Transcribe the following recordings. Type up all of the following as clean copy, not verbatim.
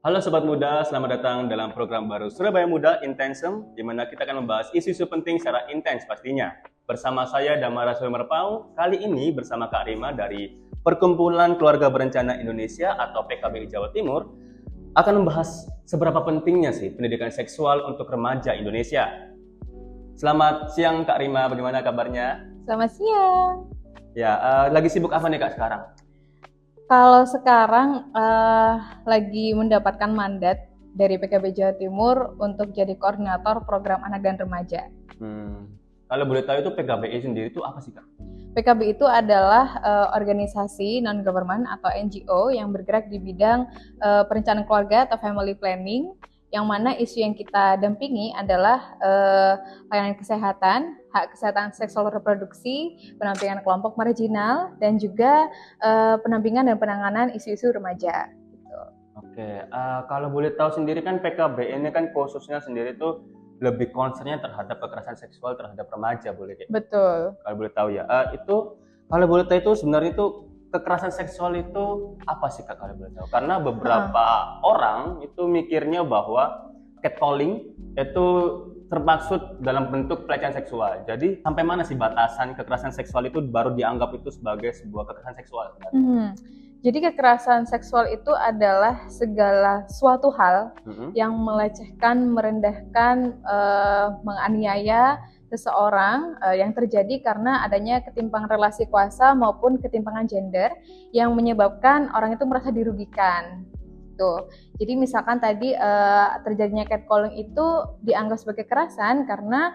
Halo Sobat Muda, selamat datang dalam program baru Surabaya Muda Intensum, di mana kita akan membahas isu-isu penting secara intens pastinya. Bersama saya Damara Sumerpau, kali ini bersama Kak Rima dari Perkumpulan Keluarga Berencana Indonesia atau PKBI Jawa Timur, akan membahas seberapa pentingnya sih pendidikan seksual untuk remaja Indonesia. Selamat siang Kak Rima, bagaimana kabarnya? Selamat siang. Ya, lagi sibuk apa nih Kak sekarang? Kalau sekarang lagi mendapatkan mandat dari PKB Jawa Timur untuk jadi koordinator program anak dan remaja. Kalau boleh tahu itu PKBI sendiri itu apa sih Kak? PKB itu adalah organisasi non-government atau NGO yang bergerak di bidang perencanaan keluarga atau family planning, yang mana isu yang kita dampingi adalah layanan kesehatan, hak kesehatan seksual reproduksi, pendampingan kelompok marginal, dan juga pendampingan dan penanganan isu-isu remaja. Gitu. Oke, kalau boleh tahu sendiri kan PKB ini kan khususnya sendiri tuh lebih concernnya terhadap kekerasan seksual terhadap remaja, boleh kayak? Betul. Kalau boleh tahu ya, itu kalau boleh tahu itu sebenarnya itu kekerasan seksual itu apa sih Kak kalau boleh tahu? Karena beberapa orang itu mikirnya bahwa catcalling itu termaksud dalam bentuk pelecehan seksual. Jadi sampai mana sih batasan kekerasan seksual itu baru dianggap itu sebagai sebuah kekerasan seksual? Jadi kekerasan seksual itu adalah segala suatu hal yang melecehkan, merendahkan, menganiaya seseorang yang terjadi karena adanya ketimpangan relasi kuasa maupun ketimpangan gender yang menyebabkan orang itu merasa dirugikan. Tuh. Jadi misalkan tadi terjadinya catcalling itu dianggap sebagai kekerasan karena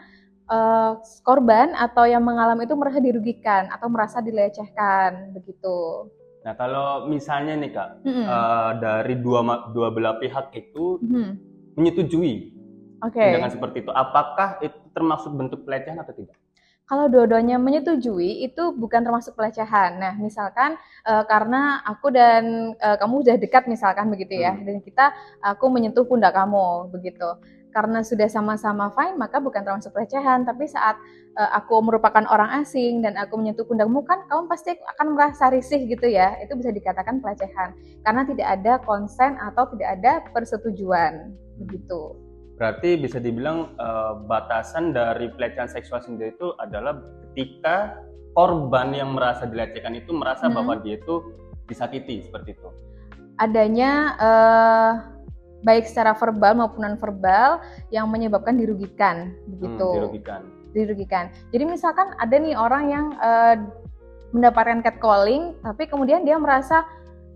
korban atau yang mengalami itu merasa dirugikan atau merasa dilecehkan begitu. Nah kalau misalnya nih Kak, dari dua belah pihak itu menyetujui dengan seperti itu, apakah itu termasuk bentuk pelecehan atau tidak? Kalau dua-duanya menyetujui itu bukan termasuk pelecehan. Nah misalkan karena aku dan kamu sudah dekat misalkan begitu ya, dan aku menyentuh pundak kamu begitu. Karena sudah sama-sama fine, maka bukan termasuk pelecehan. Tapi saat aku merupakan orang asing dan aku menyentuh pundakmu, kan kamu pasti akan merasa risih gitu ya. Itu bisa dikatakan pelecehan. Karena tidak ada konsen atau tidak ada persetujuan. Begitu. Berarti bisa dibilang batasan dari pelecehan seksual sendiri itu adalah ketika korban yang merasa dilecehkan itu merasa bahwa dia itu disakiti, seperti itu. Adanya baik secara verbal maupun non-verbal yang menyebabkan dirugikan, begitu. Dirugikan. Jadi misalkan ada nih orang yang mendapatkan catcalling, tapi kemudian dia merasa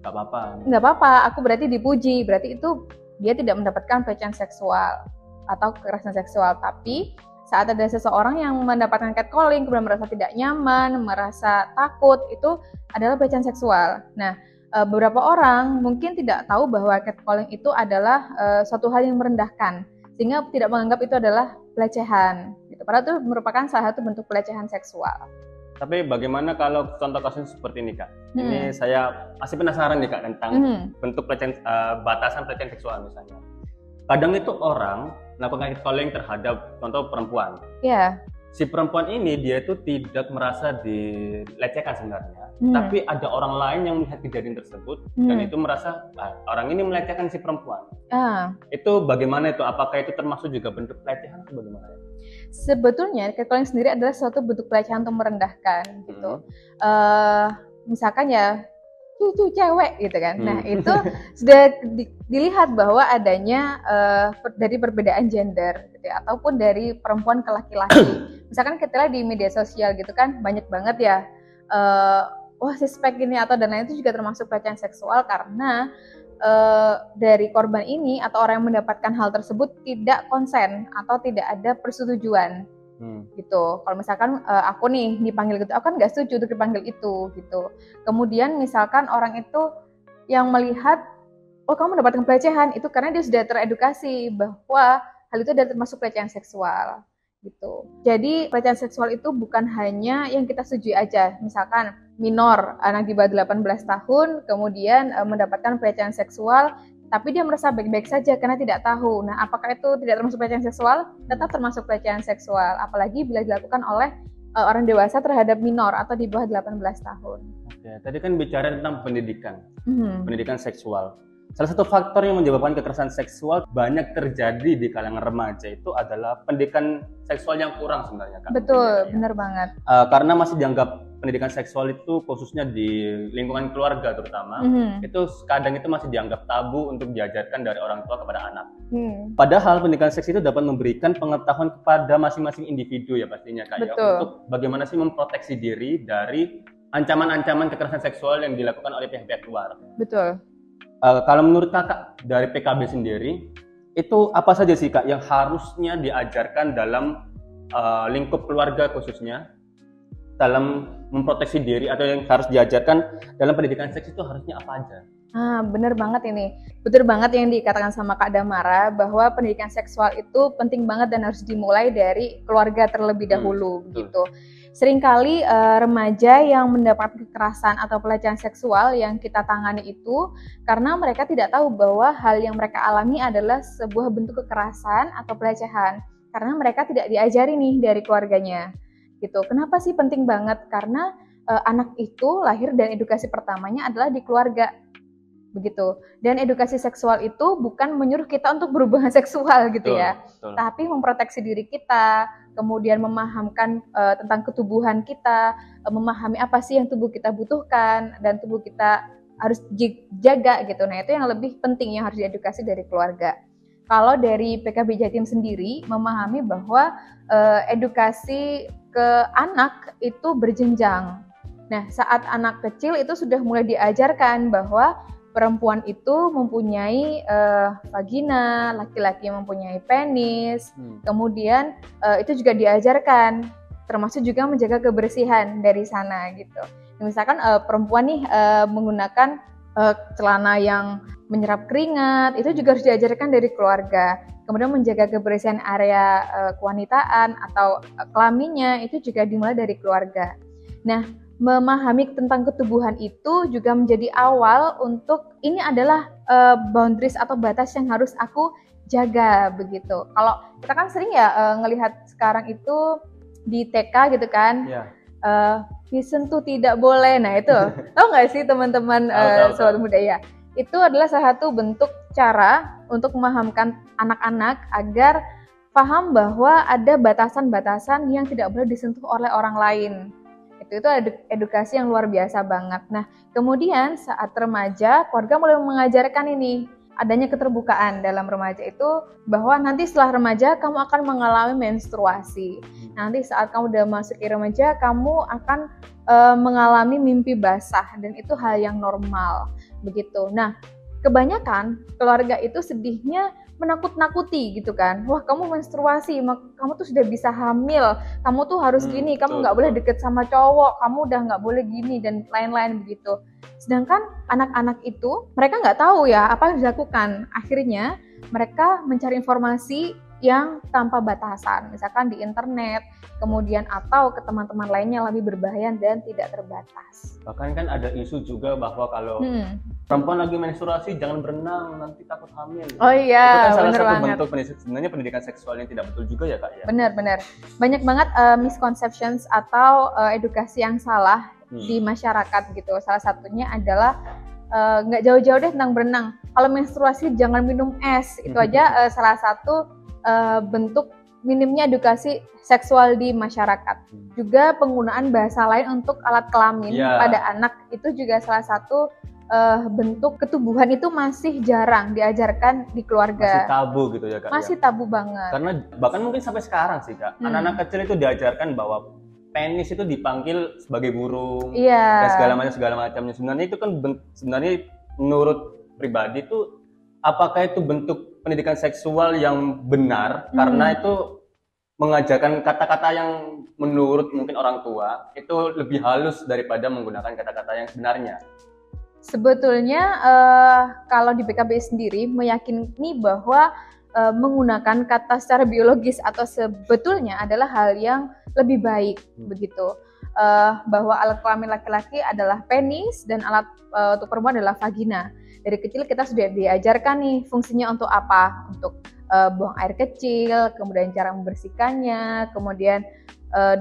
nggak apa-apa, aku berarti dipuji, berarti itu dia tidak mendapatkan pelecehan seksual atau kekerasan seksual. Tapi saat ada seseorang yang mendapatkan catcalling kemudian merasa tidak nyaman, merasa takut, itu adalah pelecehan seksual. Nah, beberapa orang mungkin tidak tahu bahwa catcalling itu adalah suatu hal yang merendahkan, sehingga tidak menganggap itu adalah pelecehan. Gitu. Padahal itu merupakan salah satu bentuk pelecehan seksual. Tapi bagaimana kalau contoh kasus seperti ini Kak? Ini saya masih penasaran nih Kak tentang bentuk pelecehan, batasan pelecehan seksual misalnya. Kadang itu orang melakukan catcalling terhadap contoh perempuan. Iya. Si perempuan ini dia itu tidak merasa dilecehkan sebenarnya, tapi ada orang lain yang melihat kejadian tersebut dan itu merasa orang ini melecehkan si perempuan. Itu bagaimana itu? Apakah itu termasuk juga bentuk pelecehan atau bagaimana? Sebetulnya catcalling sendiri adalah suatu bentuk pelecehan untuk merendahkan gitu. Misalkan ya cucu cewek gitu kan. Nah itu sudah dilihat bahwa adanya dari perbedaan gender gitu ya, ataupun dari perempuan ke laki-laki. Misalkan kita lihat di media sosial gitu kan, banyak banget ya wah suspek ini atau dan lain itu juga termasuk pelecehan seksual karena dari korban ini atau orang yang mendapatkan hal tersebut tidak konsen atau tidak ada persetujuan. Gitu. Kalau misalkan aku nih dipanggil gitu, aku kan nggak setuju untuk dipanggil itu gitu. Kemudian misalkan orang itu yang melihat, oh kamu mendapatkan pelecehan, itu karena dia sudah teredukasi bahwa hal itu adalah termasuk pelecehan seksual gitu. Jadi pelecehan seksual itu bukan hanya yang kita setujui aja. Misalkan minor, anak di bawah 18 tahun kemudian mendapatkan pelecehan seksual, tapi dia merasa baik-baik saja karena tidak tahu. Nah, apakah itu tidak termasuk pelecehan seksual? Tetap termasuk pelecehan seksual, apalagi bila dilakukan oleh orang dewasa terhadap minor atau di bawah 18 tahun. Oke, tadi kan bicara tentang pendidikan, pendidikan seksual. Salah satu faktor yang menyebabkan kekerasan seksual banyak terjadi di kalangan remaja itu adalah pendidikan seksual yang kurang sebenarnya, Kak. Betul, benar banget. Karena masih dianggap pendidikan seksual itu khususnya di lingkungan keluarga terutama, itu kadang itu masih dianggap tabu untuk diajarkan dari orang tua kepada anak. Padahal pendidikan seks itu dapat memberikan pengetahuan kepada masing-masing individu ya pastinya, Kak, ya, untuk bagaimana sih memproteksi diri dari ancaman-ancaman kekerasan seksual yang dilakukan oleh pihak-pihak luar. Betul. Kalau menurut Kakak dari PKB sendiri, itu apa saja sih, Kak, yang harusnya diajarkan dalam lingkup keluarga khususnya dalam memproteksi diri, atau yang harus diajarkan dalam pendidikan seks itu harusnya apa aja? Bener banget ini. Betul banget yang dikatakan sama Kak Damara, bahwa pendidikan seksual itu penting banget dan harus dimulai dari keluarga terlebih dahulu, gitu. Seringkali remaja yang mendapat kekerasan atau pelecehan seksual yang kita tangani itu karena mereka tidak tahu bahwa hal yang mereka alami adalah sebuah bentuk kekerasan atau pelecehan, karena mereka tidak diajari nih dari keluarganya, gitu. Kenapa sih penting banget? Karena anak itu lahir dan edukasi pertamanya adalah di keluarga, begitu. Dan edukasi seksual itu bukan menyuruh kita untuk berhubungan seksual gitu ya, tapi memproteksi diri kita, kemudian memahamkan tentang ketubuhan kita, memahami apa sih yang tubuh kita butuhkan dan tubuh kita harus jaga gitu. Nah, itu yang lebih penting yang harus diedukasi dari keluarga. Kalau dari PKB Jatim sendiri memahami bahwa edukasi ke anak itu berjenjang. Nah, saat anak kecil itu sudah mulai diajarkan bahwa perempuan itu mempunyai vagina, laki-laki mempunyai penis, kemudian itu juga diajarkan, termasuk juga menjaga kebersihan dari sana gitu. Misalkan perempuan nih menggunakan celana yang menyerap keringat, itu juga harus diajarkan dari keluarga. Kemudian menjaga kebersihan area kewanitaan atau kelaminnya itu juga dimulai dari keluarga. Nah, memahami tentang ketubuhan itu juga menjadi awal untuk ini adalah boundaries atau batas yang harus aku jaga begitu. Kalau kita kan sering ya ngelihat sekarang itu di TK gitu kan, disentuh tidak boleh. Nah itu, tahu nggak sih teman-teman sobat muda ya? Itu adalah salah satu bentuk cara untuk memahamkan anak-anak agar paham bahwa ada batasan-batasan yang tidak boleh disentuh oleh orang lain. Itu edukasi yang luar biasa banget. Nah, kemudian saat remaja, keluarga mulai mengajarkan ini, adanya keterbukaan dalam remaja itu, bahwa nanti setelah remaja kamu akan mengalami menstruasi. Nanti saat kamu udah masuk ke remaja, kamu akan mengalami mimpi basah, dan itu hal yang normal, begitu. Nah, kebanyakan keluarga itu sedihnya menakut-nakuti gitu kan. Wah, kamu menstruasi, kamu tuh sudah bisa hamil, kamu tuh harus gini, kamu nggak boleh deket sama cowok, kamu udah nggak boleh gini dan lain-lain begitu. Sedangkan anak-anak itu mereka nggak tahu ya apa yang dilakukan. Akhirnya mereka mencari informasi yang tanpa batasan, misalkan di internet, kemudian atau ke teman-teman lainnya yang lebih berbahaya dan tidak terbatas. Bahkan kan ada isu juga bahwa kalau perempuan lagi menstruasi jangan berenang, nanti takut hamil. Oh iya, itu kan salah satu banget. Bentuk sebenarnya pendidikan seksual yang tidak betul juga ya, Kak ya. Benar. Banyak banget misconceptions atau edukasi yang salah di masyarakat gitu. Salah satunya adalah nggak jauh-jauh deh tentang berenang. Kalau menstruasi jangan minum es. Itu aja salah satu bentuk minimnya edukasi seksual di masyarakat. Juga penggunaan bahasa lain untuk alat kelamin pada anak itu juga salah satu bentuk ketubuhan itu masih jarang diajarkan di keluarga. Masih tabu gitu ya, Kak. Masih tabu banget. Karena bahkan mungkin sampai sekarang sih, Kak. Anak-anak kecil itu diajarkan bahwa penis itu dipanggil sebagai burung dan segala macamnya. Sebenarnya itu kan sebenarnya menurut pribadi itu apakah itu bentuk pendidikan seksual yang benar karena itu mengajarkan kata-kata yang menurut mungkin orang tua itu lebih halus daripada menggunakan kata-kata yang sebenarnya. Sebetulnya kalau di PKB sendiri meyakini bahwa menggunakan kata secara biologis atau sebetulnya adalah hal yang lebih baik begitu. Bahwa alat kelamin laki-laki adalah penis dan alat untuk perempuan adalah vagina. Dari kecil kita sudah diajarkan nih fungsinya untuk apa, untuk buang air kecil, kemudian cara membersihkannya, kemudian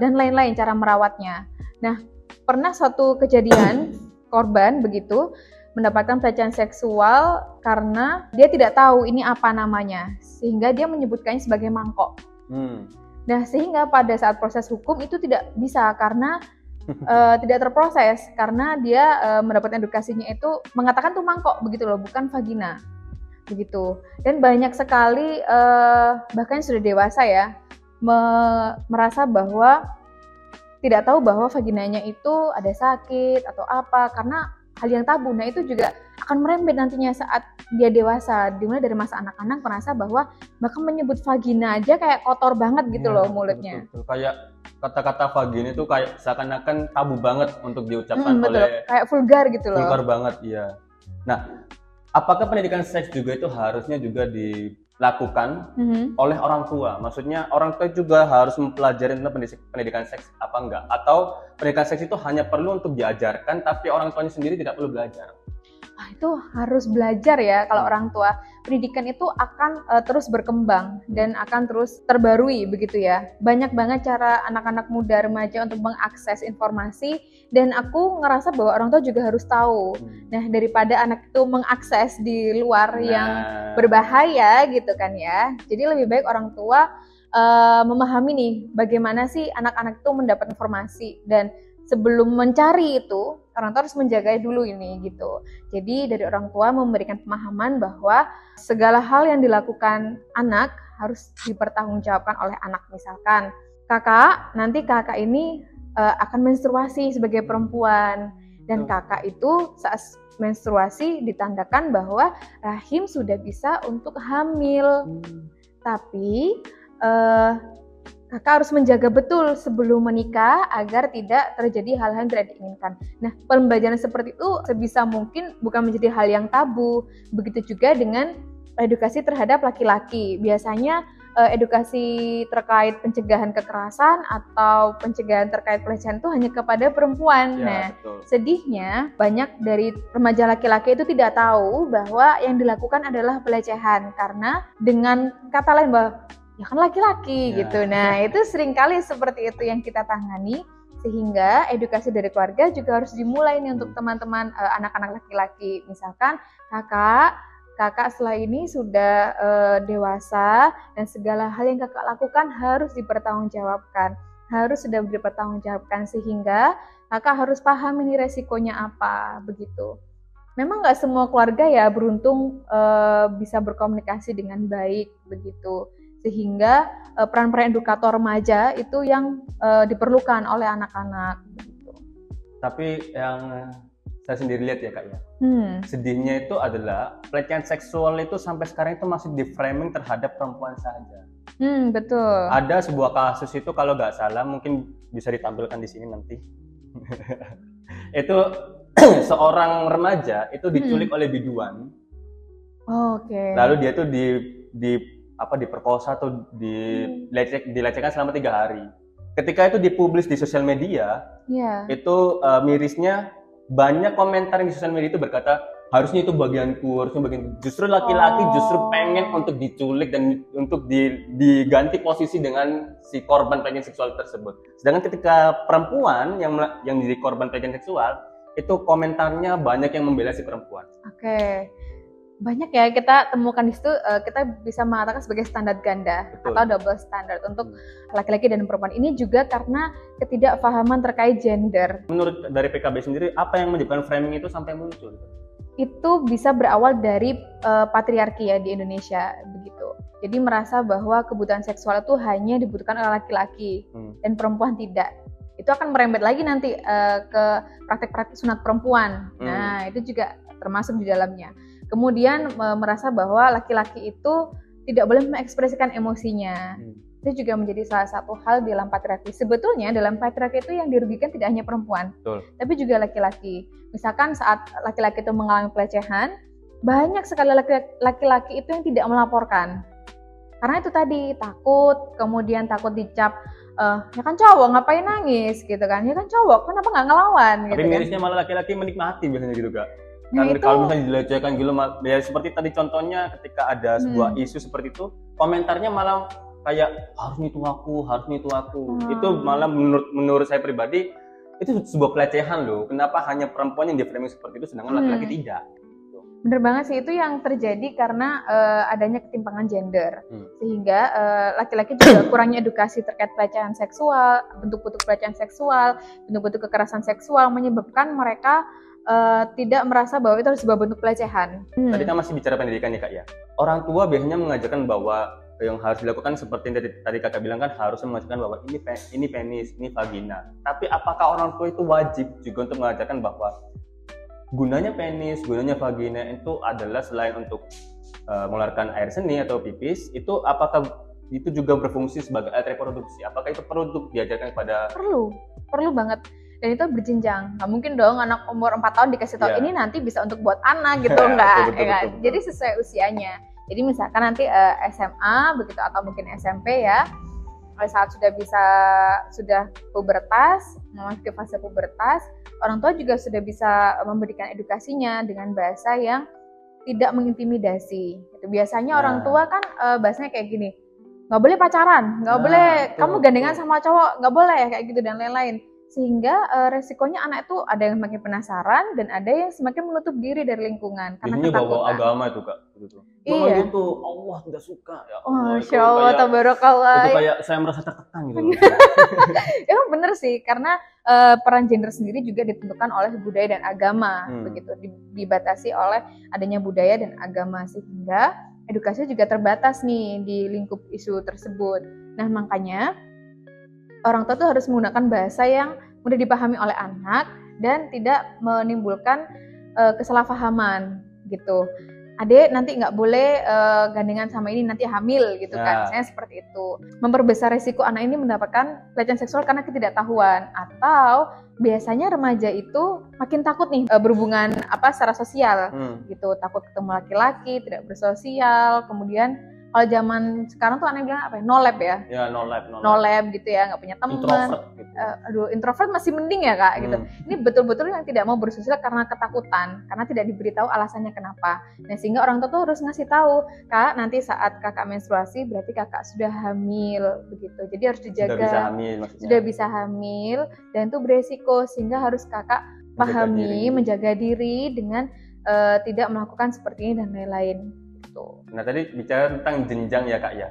dan lain-lain, cara merawatnya. Nah, pernah suatu kejadian korban begitu mendapatkan pelecehan seksual karena dia tidak tahu ini apa namanya, sehingga dia menyebutkannya sebagai mangkok. Nah, sehingga pada saat proses hukum itu tidak bisa karena tidak terproses karena dia mendapatkan edukasinya itu mengatakan tuh mangkok begitu loh, bukan vagina begitu. Dan banyak sekali bahkan sudah dewasa ya merasa bahwa tidak tahu bahwa vaginanya itu ada sakit atau apa karena hal yang tabu. Nah, itu juga akan merembet nantinya saat dia dewasa, dimulai dari masa anak-anak merasa bahwa bahkan menyebut vagina aja kayak kotor banget gitu loh mulutnya. Betul. Kayak kata-kata vagina itu kayak seakan-akan tabu banget untuk diucapkan oleh, kayak vulgar gitu loh. Vulgar banget, iya. Nah, apakah pendidikan seks juga itu harusnya juga dilakukan oleh orang tua? Maksudnya orang tua juga harus mempelajari tentang pendidikan seks apa enggak? Atau pendidikan seks itu hanya perlu untuk diajarkan tapi orang tuanya sendiri tidak perlu belajar? Itu harus belajar ya kalau orang tua. Pendidikan itu akan terus berkembang dan akan terus terbarui begitu ya. Banyak banget cara anak-anak muda remaja untuk mengakses informasi dan aku ngerasa bahwa orang tua juga harus tahu. Nah, daripada anak itu mengakses di luar yang berbahaya gitu kan ya. Jadi lebih baik orang tua memahami nih bagaimana sih anak-anak itu mendapat informasi dan sebelum mencari itu, orang tua harus menjaga dulu ini gitu. Jadi dari orang tua memberikan pemahaman bahwa segala hal yang dilakukan anak harus dipertanggungjawabkan oleh anak. Misalkan nanti kakak ini akan menstruasi sebagai perempuan dan kakak itu saat menstruasi ditandakan bahwa rahim sudah bisa untuk hamil. Tapi kakak harus menjaga betul sebelum menikah agar tidak terjadi hal-hal yang tidak diinginkan. Nah, pembelajaran seperti itu sebisa mungkin bukan menjadi hal yang tabu. Begitu juga dengan edukasi terhadap laki-laki. Biasanya edukasi terkait pencegahan kekerasan atau pencegahan terkait pelecehan itu hanya kepada perempuan. Ya, nah, betul. Sedihnya banyak dari remaja laki-laki itu tidak tahu bahwa yang dilakukan adalah pelecehan karena dengan kata lain bahwa ya kan laki-laki gitu. Nah, itu seringkali seperti itu yang kita tangani, sehingga edukasi dari keluarga juga harus dimulai nih untuk teman-teman anak-anak laki-laki. Misalkan kakak setelah ini sudah dewasa dan segala hal yang kakak lakukan harus dipertanggungjawabkan, harus sudah dipertanggungjawabkan sehingga kakak harus paham ini resikonya apa begitu. Memang nggak semua keluarga ya beruntung bisa berkomunikasi dengan baik begitu. Sehingga peran-peran edukator remaja itu yang diperlukan oleh anak-anak. Gitu. Tapi yang saya sendiri lihat ya Kak ya, sedihnya itu adalah pelecehan seksual itu sampai sekarang itu masih di-framing terhadap perempuan saja. Betul. Ada sebuah kasus itu kalau nggak salah, mungkin bisa ditampilkan di sini nanti. Itu seorang remaja itu diculik oleh biduan. Oke. Lalu dia tuh diperkosa atau dilecehkan selama 3 hari. Ketika itu dipublis di sosial media, itu mirisnya banyak komentar di sosial media itu berkata harusnya itu bagianku, justru laki-laki justru pengen untuk diculik dan untuk diganti posisi dengan si korban pelecehan seksual tersebut. Sedangkan ketika perempuan yang jadi korban pelecehan seksual itu komentarnya banyak yang membela si perempuan. Oke. Banyak ya kita temukan di situ, kita bisa mengatakan sebagai standar ganda. Betul. Atau double standard untuk laki-laki dan perempuan. Ini juga karena ketidakpahaman terkait gender. Menurut dari PKB sendiri, apa yang menyebabkan framing itu sampai muncul? Itu bisa berawal dari patriarki ya di Indonesia begitu. Jadi merasa bahwa kebutuhan seksual itu hanya dibutuhkan oleh laki-laki dan perempuan tidak. Itu akan merembet lagi nanti ke praktek-praktek sunat perempuan. Nah, itu juga termasuk di dalamnya. Kemudian merasa bahwa laki-laki itu tidak boleh mengekspresikan emosinya. Itu juga menjadi salah satu hal di dalam patriarki. Sebetulnya dalam patriarki itu yang dirugikan tidak hanya perempuan, tapi juga laki-laki. Misalkan saat laki-laki itu mengalami pelecehan, banyak sekali laki-laki itu yang tidak melaporkan. Karena itu tadi takut, kemudian takut dicap, ya kan cowok ngapain nangis gitu kan, ya kan cowok kenapa nggak ngelawan. Tapi gitu mirisnya kan. Malah laki-laki menikmati biasanya gitu Kak. Nah, kan kalau misalnya dilecehkan gitu, ya seperti tadi contohnya ketika ada sebuah isu seperti itu, komentarnya malah kayak harusnya itu aku. Itu malah menurut saya pribadi itu sebuah pelecehan loh. Kenapa hanya perempuan yang di-framing seperti itu sedangkan laki-laki tidak? Bener banget sih, itu yang terjadi karena adanya ketimpangan gender, sehingga laki-laki juga kurangnya edukasi terkait pelecehan seksual, bentuk-bentuk pelecehan seksual, bentuk-bentuk kekerasan seksual, menyebabkan mereka tidak merasa bahwa itu adalah sebuah bentuk pelecehan. Tadi kan masih bicara pendidikan ya Kak ya. Orang tua biasanya mengajarkan bahwa yang harus dilakukan seperti yang tadi Kakak bilang kan, harusnya mengajarkan bahwa ini penis, ini vagina. Tapi apakah orang tua itu wajib juga untuk mengajarkan bahwa gunanya penis, gunanya vagina itu adalah selain untuk mengeluarkan air seni atau pipis, itu apakah itu juga berfungsi sebagai alat reproduksi? Apakah itu perlu untuk diajarkan kepada? Perlu banget. Dan itu berjenjang. Nggak mungkin dong anak umur 4 tahun dikasih tahu ini nanti bisa untuk buat anak gitu, enggak. Betul. Jadi sesuai usianya. Jadi misalkan nanti SMA begitu atau mungkin SMP ya, saat sudah pubertas, memasuki fase pubertas, orang tua juga sudah bisa memberikan edukasinya dengan bahasa yang tidak mengintimidasi. Gitu. Biasanya orang tua kan bahasanya kayak gini, nggak boleh pacaran, nggak boleh kamu gandengan sama cowok, nggak boleh kayak gitu dan lain-lain. Sehingga resikonya anak itu ada yang semakin penasaran dan ada yang semakin menutup diri dari lingkungan karena ketakutan. Ini bawa agama itu Kak, gitu. Iya. Itu Allah tidak suka ya. Masya Allah, tabarakallah. Itu kayak saya merasa tertekan gitu. Emang bener sih, karena peran gender sendiri juga ditentukan oleh budaya dan agama, begitu dibatasi oleh adanya budaya dan agama, sehingga edukasi juga terbatas nih di lingkup isu tersebut. Nah makanya orang tua tuh harus menggunakan bahasa yang mudah dipahami oleh anak dan tidak menimbulkan kesalahpahaman gitu. Adek nanti nggak boleh gandengan sama ini, nanti hamil gitu kan, misalnya seperti itu. Memperbesar resiko anak ini mendapatkan pelecehan seksual karena ketidaktahuan, atau biasanya remaja itu makin takut nih berhubungan secara sosial gitu, takut ketemu laki-laki, tidak bersosial, kemudian kalau zaman sekarang tuh aneh bilang apa ya? No lab ya? Ya, no lab gitu ya, nggak punya teman. Introvert gitu. Introvert masih mending ya Kak gitu. Ini betul-betul yang tidak mau bersosial karena ketakutan, karena tidak diberitahu alasannya kenapa. Nah sehingga orang tua tuh harus ngasih tahu, Kak nanti saat kakak menstruasi berarti kakak sudah hamil begitu. Jadi harus dijaga. Sudah bisa hamil maksudnya. Sudah bisa hamil dan itu beresiko, sehingga harus kakak pahami, menjaga diri dengan tidak melakukan seperti ini dan lain-lain. Nah tadi bicara tentang jenjang ya Kak ya.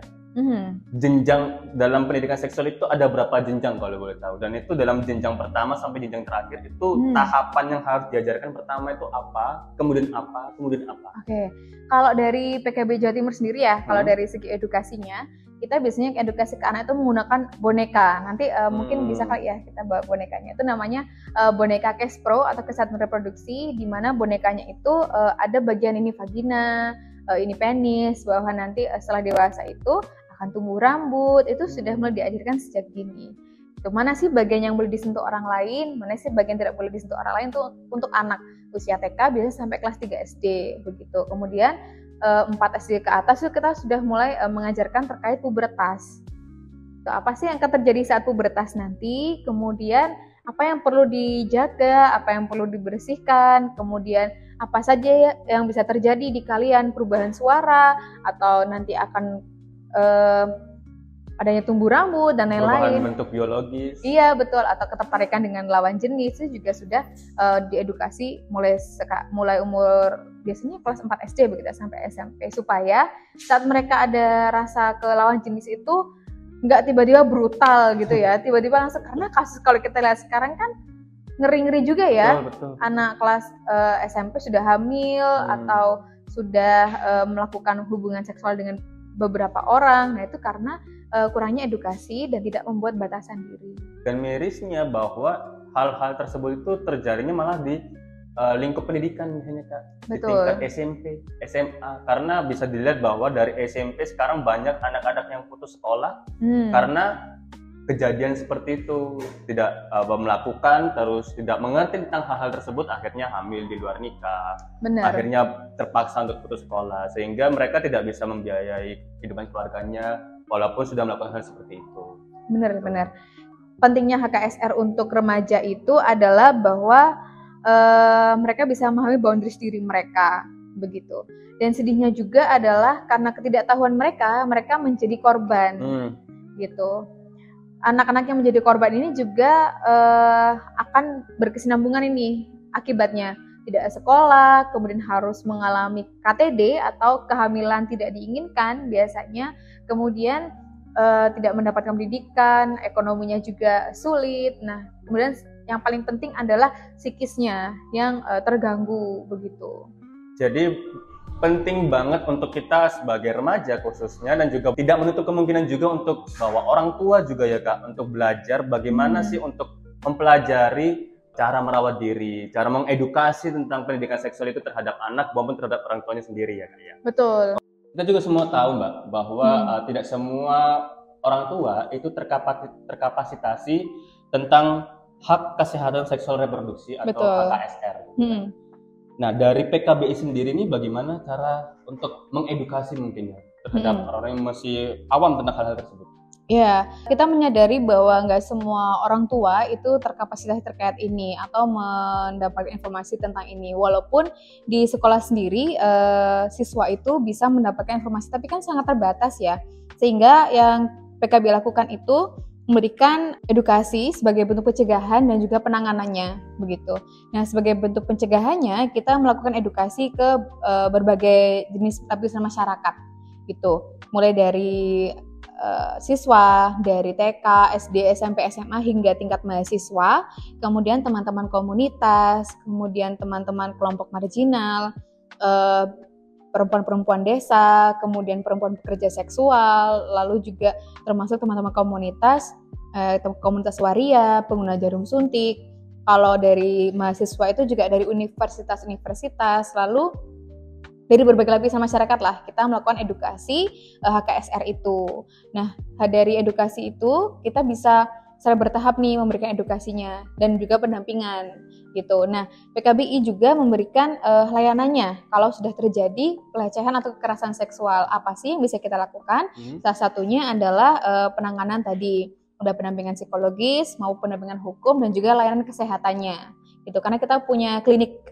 Jenjang dalam pendidikan seksual itu ada berapa jenjang kalau boleh tahu? Dan itu dalam jenjang pertama sampai jenjang terakhir itu tahapan yang harus diajarkan pertama itu apa, kemudian apa, kemudian apa? Oke. Kalau dari PKB Jawa Timur sendiri ya, kalau dari segi edukasinya, kita biasanya edukasi ke anak itu menggunakan boneka. Nanti mungkin bisa kali ya kita bawa bonekanya. Itu namanya boneka Kespro atau kesehatan reproduksi, di mana bonekanya itu ada bagian ini vagina, ini penis, bahwa nanti setelah dewasa itu akan tumbuh rambut, itu sudah mulai diajarkan sejak dini. Itu mana sih bagian yang boleh disentuh orang lain, mana sih bagian tidak boleh disentuh orang lain, itu untuk anak usia TK biasanya sampai kelas 3 SD begitu. Kemudian 4 SD ke atas itu kita sudah mulai mengajarkan terkait pubertas. Itu apa sih yang akan terjadi saat pubertas nanti, kemudian apa yang perlu dijaga, apa yang perlu dibersihkan, kemudian apa saja yang bisa terjadi di kalian, perubahan suara, atau nanti akan adanya tumbuh rambut dan lain-lain. Perubahan bentuk biologis. Iya betul, atau ketertarikan dengan lawan jenis itu juga sudah diedukasi mulai umur biasanya kelas 4 SD begitu sampai SMP, supaya saat mereka ada rasa ke lawan jenis itu nggak tiba-tiba brutal gitu ya, tiba-tiba langsung, karena kasus kalau kita lihat sekarang kan ngeri-ngeri juga ya. Betul. Anak kelas SMP sudah hamil atau sudah melakukan hubungan seksual dengan beberapa orang. Nah itu karena kurangnya edukasi dan tidak membuat batasan diri. Dan mirisnya bahwa hal-hal tersebut itu terjadinya malah di lingkup pendidikan misalnya Kak. Betul. Di tingkat SMP, SMA, karena bisa dilihat bahwa dari SMP sekarang banyak anak-anak yang putus sekolah karena kejadian seperti itu, tidak melakukan, terus tidak mengerti tentang hal-hal tersebut, akhirnya hamil di luar nikah. Benar. Akhirnya terpaksa untuk putus sekolah, sehingga mereka tidak bisa membiayai kehidupan keluarganya walaupun sudah melakukan hal seperti itu. Benar. Pentingnya HKSR untuk remaja itu adalah bahwa mereka bisa memahami boundaries diri mereka, begitu. Dan sedihnya juga adalah karena ketidaktahuan mereka menjadi korban, gitu. anak-anak yang menjadi korban ini juga akan berkesinambungan ini akibatnya. Tidak sekolah, kemudian harus mengalami KTD atau kehamilan tidak diinginkan biasanya, kemudian tidak mendapatkan pendidikan, ekonominya juga sulit. Nah, kemudian yang paling penting adalah psikisnya yang terganggu begitu. Jadi penting banget untuk kita sebagai remaja khususnya, dan juga tidak menutup kemungkinan juga untuk bahwa orang tua juga ya Kak, untuk belajar bagaimana sih untuk mempelajari cara merawat diri, cara mengedukasi tentang pendidikan seksual itu terhadap anak maupun terhadap orang tuanya sendiri ya Kak ya. Betul. Kita juga semua tahu Mbak bahwa tidak semua orang tua itu terkapasitasi tentang hak kesehatan seksual reproduksi atau HKSR. Nah, dari PKBI sendiri ini bagaimana cara untuk mengedukasi mungkin ya terhadap orang-orang yang masih awam tentang hal-hal tersebut? Ya, kita menyadari bahwa nggak semua orang tua itu terkapasitasi terkait ini atau mendapat informasi tentang ini. Walaupun di sekolah sendiri siswa itu bisa mendapatkan informasi, tapi kan sangat terbatas ya. Sehingga yang PKBI lakukan itu memberikan edukasi sebagai bentuk pencegahan dan juga penanganannya begitu. Nah, sebagai bentuk pencegahannya kita melakukan edukasi ke berbagai jenis lapisan masyarakat gitu. Mulai dari siswa dari TK, SD, SMP, SMA hingga tingkat mahasiswa, kemudian teman-teman komunitas, kemudian teman-teman kelompok marginal, perempuan-perempuan desa, kemudian perempuan pekerja seksual, lalu juga termasuk teman-teman komunitas waria, pengguna jarum suntik. Kalau dari mahasiswa itu juga dari universitas-universitas, lalu dari berbagai lapisan masyarakat lah kita melakukan edukasi HKSR itu. Nah, dari edukasi itu kita bisa secara bertahap nih memberikan edukasinya dan juga pendampingan gitu. Nah, PKBI juga memberikan layanannya kalau sudah terjadi pelecehan atau kekerasan seksual. Apa sih yang bisa kita lakukan? Salah satunya adalah penanganan tadi, udah pendampingan psikologis maupun pendampingan hukum dan juga layanan kesehatannya. Gitu. Karena kita punya klinik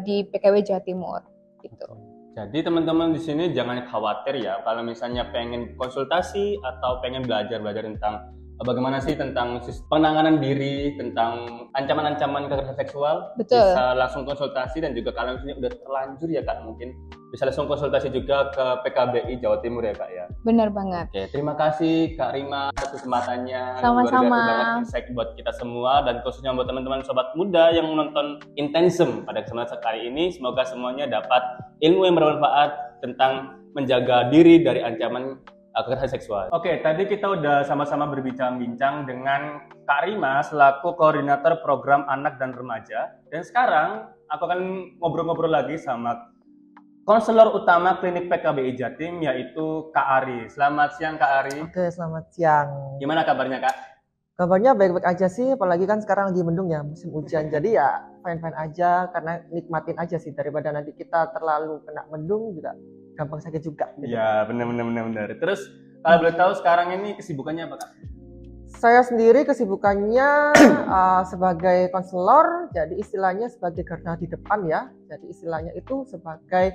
di PKW Jawa Timur. Gitu. Jadi teman-teman di sini jangan khawatir ya kalau misalnya pengen konsultasi atau pengen belajar tentang bagaimana sih tentang penanganan diri, tentang ancaman-ancaman kekerasan seksual. Betul. Bisa langsung konsultasi, dan juga kalau misalnya udah terlanjur ya Kak, mungkin bisa langsung konsultasi juga ke PKBI Jawa Timur ya Kak ya. Benar banget. Oke, terima kasih Kak Rima atas kesempatannya. Sama-sama. Luar biasa banget insight buat kita semua, dan khususnya buat teman-teman sobat muda yang menonton Intensum pada kesempatan kali ini. Semoga semuanya dapat ilmu yang bermanfaat tentang menjaga diri dari ancaman kekerasan seksual. Oke, tadi kita udah sama-sama berbincang-bincang dengan Kak Rima selaku koordinator program anak dan remaja. Dan sekarang aku akan ngobrol-ngobrol lagi sama konselor utama klinik PKBI Jatim, yaitu Kak Ari. Selamat siang Kak Ari. Oke, selamat siang. Gimana kabarnya Kak? Kabarnya baik-baik aja sih, apalagi kan sekarang lagi mendung ya, musim hujan. Jadi ya fine-fine aja, karena nikmatin aja sih, daripada nanti kita terlalu kena mendung juga gampang sakit juga. Gitu. Ya, benar. Terus kalau boleh tahu sekarang ini kesibukannya apa Kak? Saya sendiri kesibukannya sebagai konselor, jadi istilahnya sebagai garda di depan ya. Jadi istilahnya itu sebagai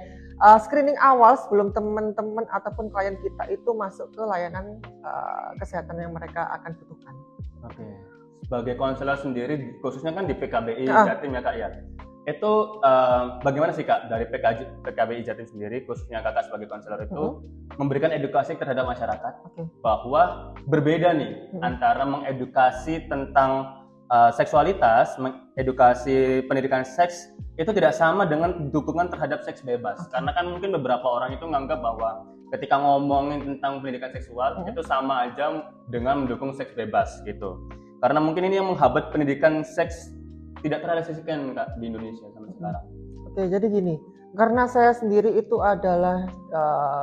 screening awal sebelum teman-teman ataupun klien kita itu masuk ke layanan kesehatan yang mereka akan butuhkan. Oke. Sebagai konselor sendiri, khususnya kan di PKBI Jatim ya Kak ya. Itu bagaimana sih Kak dari PKBI Jatim sendiri, khususnya Kakak sebagai konselor itu memberikan edukasi terhadap masyarakat bahwa berbeda nih antara mengedukasi tentang seksualitas, mengedukasi pendidikan seks itu tidak sama dengan dukungan terhadap seks bebas. Karena kan mungkin beberapa orang itu menganggap bahwa ketika ngomongin tentang pendidikan seksual itu sama aja dengan mendukung seks bebas gitu. Karena mungkin ini yang menghambat pendidikan seks tidak terrealisasikan Kak di Indonesia sampai sekarang. Oke, jadi gini, karena saya sendiri itu adalah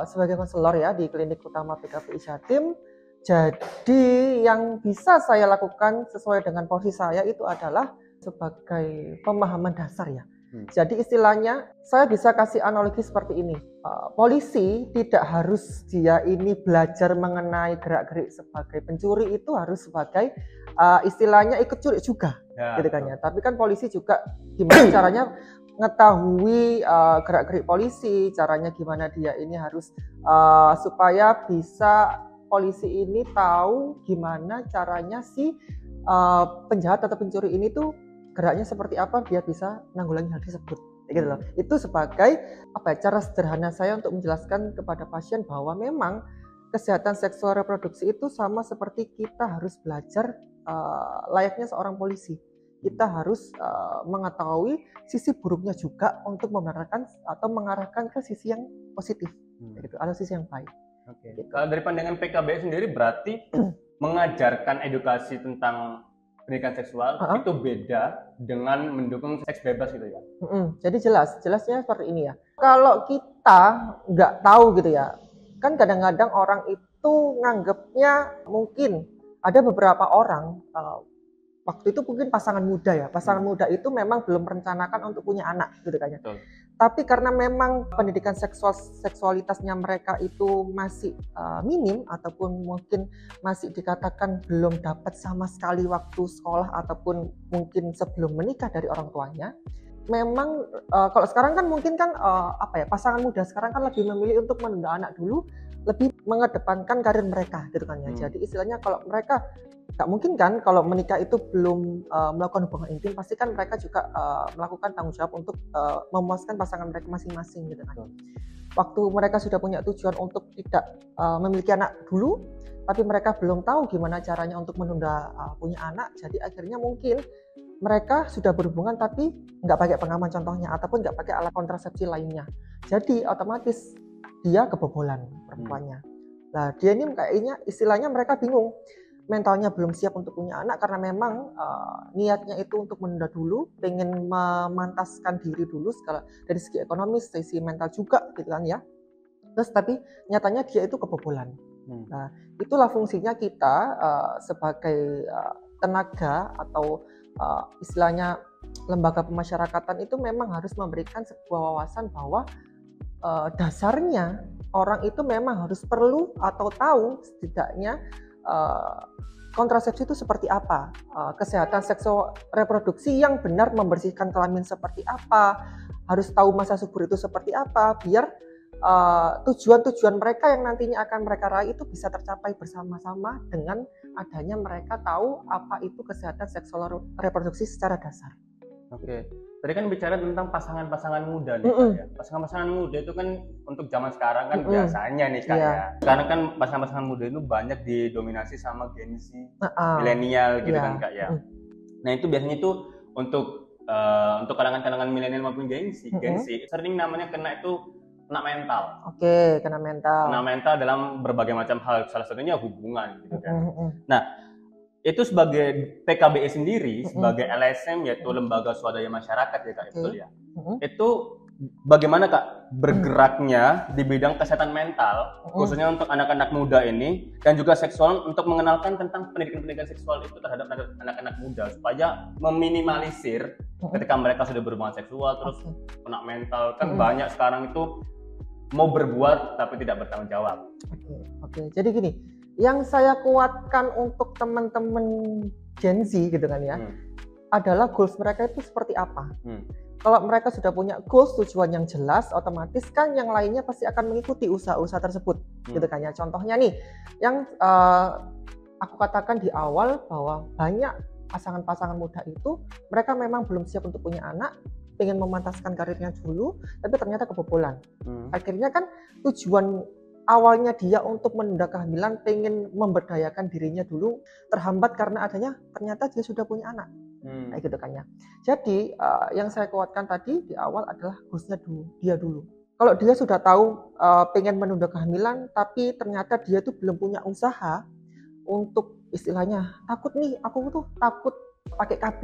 sebagai konselor ya di klinik utama PKBI Jatim. Jadi yang bisa saya lakukan sesuai dengan posisi saya itu adalah sebagai pemahaman dasar ya. Jadi istilahnya saya bisa kasih analogi seperti ini. Polisi tidak harus dia ini belajar mengenai gerak-gerik sebagai pencuri, itu harus sebagai istilahnya ikut curi juga, gitu kan ya. Tapi kan polisi juga gimana caranya mengetahui gerak-gerik polisi, caranya gimana dia ini harus supaya bisa polisi ini tahu gimana caranya si penjahat atau pencuri ini tuh geraknya seperti apa biar bisa menanggulangi hal tersebut. Gitu loh. Itu sebagai cara sederhana saya untuk menjelaskan kepada pasien bahwa memang kesehatan seksual reproduksi itu sama seperti kita harus belajar layaknya seorang polisi. Kita harus mengetahui sisi buruknya juga untuk membenarkan atau mengarahkan ke sisi yang positif, gitu, atau sisi yang baik. Oke. Gitu. Kalau dari pandangan PKB sendiri berarti mengajarkan edukasi tentang pendidikan seksual itu beda dengan mendukung seks bebas gitu ya. Jadi jelasnya seperti ini ya. Kalau kita nggak tahu gitu ya, kan kadang-kadang orang itu nganggapnya mungkin ada beberapa orang waktu itu mungkin pasangan muda ya. Pasangan muda itu memang belum merencanakan untuk punya anak gitu kan ya. Betul. Tapi karena memang pendidikan seksualitasnya mereka itu masih minim ataupun mungkin masih dikatakan belum dapat sama sekali waktu sekolah ataupun mungkin sebelum menikah dari orang tuanya. Memang kalau sekarang kan mungkin kan pasangan muda sekarang kan lebih memilih untuk menunda anak dulu, lebih mengedepankan karir mereka gitu kan ya. Jadi istilahnya kalau mereka nggak mungkin kan kalau menikah itu belum melakukan hubungan intim, pasti kan mereka juga melakukan tanggung jawab untuk memuaskan pasangan mereka masing-masing gitu kan. Waktu mereka sudah punya tujuan untuk tidak memiliki anak dulu, tapi mereka belum tahu gimana caranya untuk menunda punya anak, jadi akhirnya mungkin mereka sudah berhubungan tapi nggak pakai pengaman contohnya ataupun nggak pakai alat kontrasepsi lainnya, jadi otomatis dia kebobolan perempuannya. Nah dia ini kayaknya istilahnya mereka bingung, mentalnya belum siap untuk punya anak karena memang niatnya itu untuk menunda dulu, pengen memantaskan diri dulu segala dari segi ekonomis, sisi mental juga gitu kan ya. Terus tapi nyatanya dia itu kebobolan. Nah itulah fungsinya kita sebagai tenaga atau istilahnya lembaga pemasyarakatan itu memang harus memberikan sebuah wawasan bahwa dasarnya orang itu memang harus perlu atau tahu setidaknya kontrasepsi itu seperti apa, kesehatan seksual reproduksi yang benar, membersihkan kelamin seperti apa, harus tahu masa subur itu seperti apa, biar tujuan-tujuan mereka yang nantinya akan mereka raih itu bisa tercapai bersama-sama dengan adanya mereka tahu apa itu kesehatan seksual reproduksi secara dasar. Oke. Tadi kan bicara tentang pasangan-pasangan muda nih Kak, ya. Pasangan-pasangan muda itu kan untuk zaman sekarang kan biasanya nih Kak ya. Sekarang kan pasangan-pasangan muda itu banyak didominasi sama Gen Z, milenial gitu kan Kak ya. Nah itu biasanya itu untuk kalangan-kalangan milenial maupun Gen Z sering namanya kena itu kena mental. Oke, kena mental. Kena mental dalam berbagai macam hal, salah satunya hubungan gitu kan. Nah itu sebagai PKBI sendiri, sebagai LSM yaitu Lembaga Swadaya Masyarakat ya Kak, betul ya? Itu bagaimana Kak bergeraknya di bidang kesehatan mental, khususnya untuk anak-anak muda ini, dan juga seksual untuk mengenalkan tentang pendidikan seksual itu terhadap anak-anak muda, supaya meminimalisir ketika mereka sudah berhubungan seksual, terus kena mental, kan banyak sekarang itu mau berbuat tapi tidak bertanggung jawab. Oke. Jadi gini, yang saya kuatkan untuk teman-teman Gen Z gitu kan ya, adalah goals mereka itu seperti apa. Kalau mereka sudah punya goals, tujuan yang jelas, otomatis kan yang lainnya pasti akan mengikuti usaha-usaha tersebut gitu kan ya. Contohnya nih, yang aku katakan di awal bahwa banyak pasangan-pasangan muda itu mereka memang belum siap untuk punya anak, pengen memantaskan karirnya dulu, tapi ternyata kebobolan. Akhirnya kan tujuan awalnya dia untuk menunda kehamilan, pengen memberdayakan dirinya dulu, terhambat karena adanya ternyata dia sudah punya anak. Kayak gitu kan ya. Jadi yang saya kuatkan tadi di awal adalah goalsnya dia dulu. Kalau dia sudah tahu pengen menunda kehamilan, tapi ternyata dia tuh belum punya usaha untuk istilahnya takut nih, aku tuh takut pakai KB,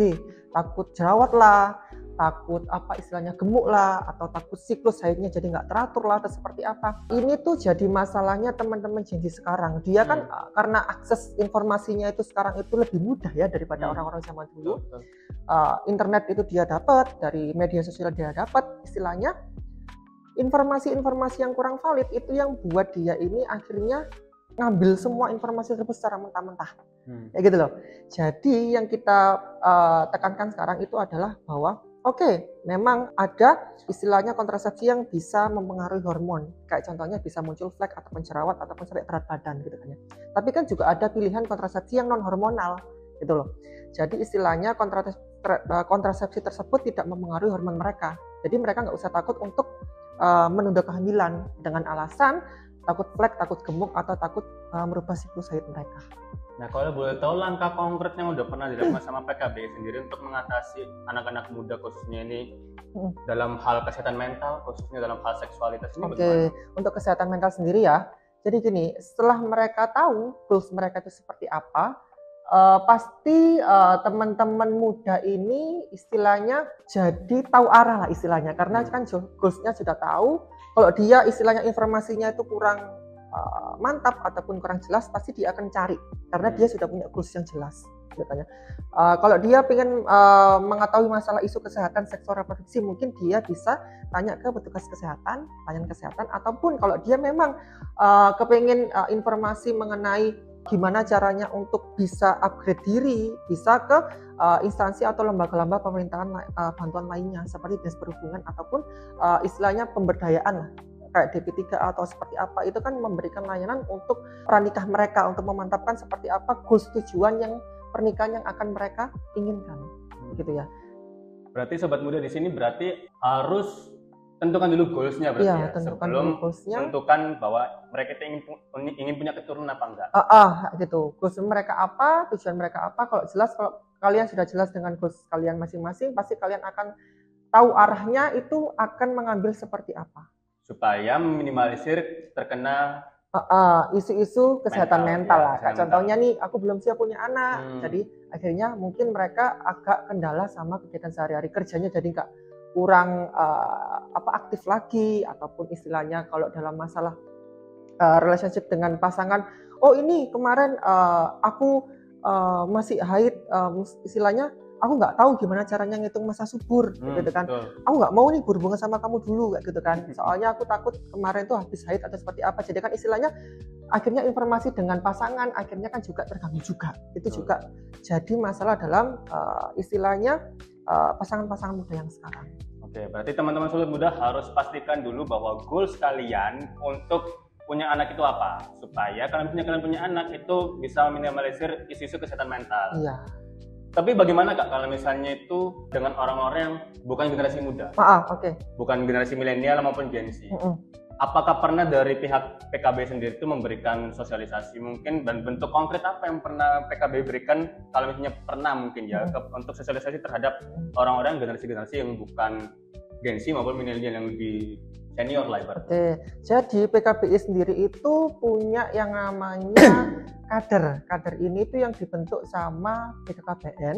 takut jerawat lah, takut apa istilahnya gemuk lah, atau takut siklus haidnya jadi nggak teratur lah, atau seperti apa. Ini tuh jadi masalahnya teman-teman Gen Z sekarang. Dia kan karena akses informasinya itu sekarang itu lebih mudah ya daripada orang-orang zaman dulu. Internet itu dia dapat, dari media sosial dia dapat, istilahnya informasi-informasi yang kurang valid itu yang buat dia ini akhirnya ngambil semua informasi tersebut secara mentah-mentah. Ya gitu loh. Jadi yang kita tekankan sekarang itu adalah bahwa Oke, memang ada istilahnya kontrasepsi yang bisa mempengaruhi hormon. Kayak contohnya bisa muncul flek ataupun jerawat ataupun sampai berat badan gitu kan ya. Tapi kan juga ada pilihan kontrasepsi yang non hormonal gitu loh. Jadi istilahnya kontrasepsi tersebut tidak mempengaruhi hormon mereka. Jadi mereka nggak usah takut untuk menunda kehamilan dengan alasan takut flek, takut gemuk atau takut merubah siklus haid mereka. Nah, kalau boleh tahu langkah konkret yang udah pernah dilakukan sama PKB sendiri untuk mengatasi anak-anak muda khususnya ini dalam hal kesehatan mental, khususnya dalam hal seksualitas ini bagaimana? Untuk kesehatan mental sendiri ya. Jadi gini, setelah mereka tahu goals mereka itu seperti apa, pasti teman-teman muda ini istilahnya jadi tahu arah lah istilahnya. Karena kan goalsnya sudah tahu. Kalau dia istilahnya informasinya itu kurang mantap ataupun kurang jelas, pasti dia akan cari karena dia sudah punya goals yang jelas. Kalau dia ingin mengetahui masalah isu kesehatan seksual reproduksi, mungkin dia bisa tanya ke petugas kesehatan, layanan kesehatan, ataupun kalau dia memang kepingin informasi mengenai gimana caranya untuk bisa upgrade diri, bisa ke instansi atau lembaga-lembaga pemerintahan bantuan lainnya seperti dinas perhubungan ataupun istilahnya pemberdayaan lah, kayak DP3 atau seperti apa, itu kan memberikan layanan untuk pranikah mereka untuk memantapkan seperti apa goals tujuan yang pernikahan yang akan mereka inginkan, gitu ya. Berarti sobat muda di sini berarti harus tentukan dulu goalsnya berarti ya, sebelum tentukan bahwa mereka ingin punya keturunan apa enggak. Gitu. Goals mereka apa, tujuan mereka apa. Kalau kalian sudah jelas dengan goals kalian masing-masing, pasti kalian akan tahu arahnya itu akan mengambil seperti apa. Supaya meminimalisir terkena isu-isu kesehatan mental lah. Contohnya nih, aku belum siap punya anak, jadi akhirnya mungkin mereka agak kendala sama kegiatan sehari-hari kerjanya, jadi nggak kurang aktif lagi, ataupun istilahnya kalau dalam masalah relationship dengan pasangan, oh ini kemarin aku masih haid, istilahnya aku nggak tahu gimana caranya ngitung masa subur, gitu kan. Aku nggak mau nih berhubungan sama kamu dulu, kayak gitu kan. Soalnya aku takut kemarin tuh habis haid atau seperti apa. Jadi kan istilahnya akhirnya informasi dengan pasangan akhirnya kan juga terganggu juga. Itu juga jadi masalah dalam istilahnya pasangan-pasangan muda yang sekarang. Oke, berarti teman-teman sobat muda harus pastikan dulu bahwa goals kalian untuk punya anak itu apa, supaya kalian punya anak itu bisa meminimalisir isu-isu kesehatan mental. Iya. Tapi bagaimana Kak kalau misalnya itu dengan orang-orang yang bukan generasi muda? Bukan generasi milenial maupun Gen Z. Apakah pernah dari pihak PKB sendiri itu memberikan sosialisasi mungkin, dan bentuk konkret apa yang pernah PKB berikan kalau misalnya pernah mungkin ya untuk sosialisasi terhadap orang-orang generasi-generasi yang bukan Gen Z maupun milenial yang lebih senior lah ibaratnya. Jadi PKBI sendiri itu punya yang namanya kader. Kader ini tuh yang dibentuk sama BKKBN.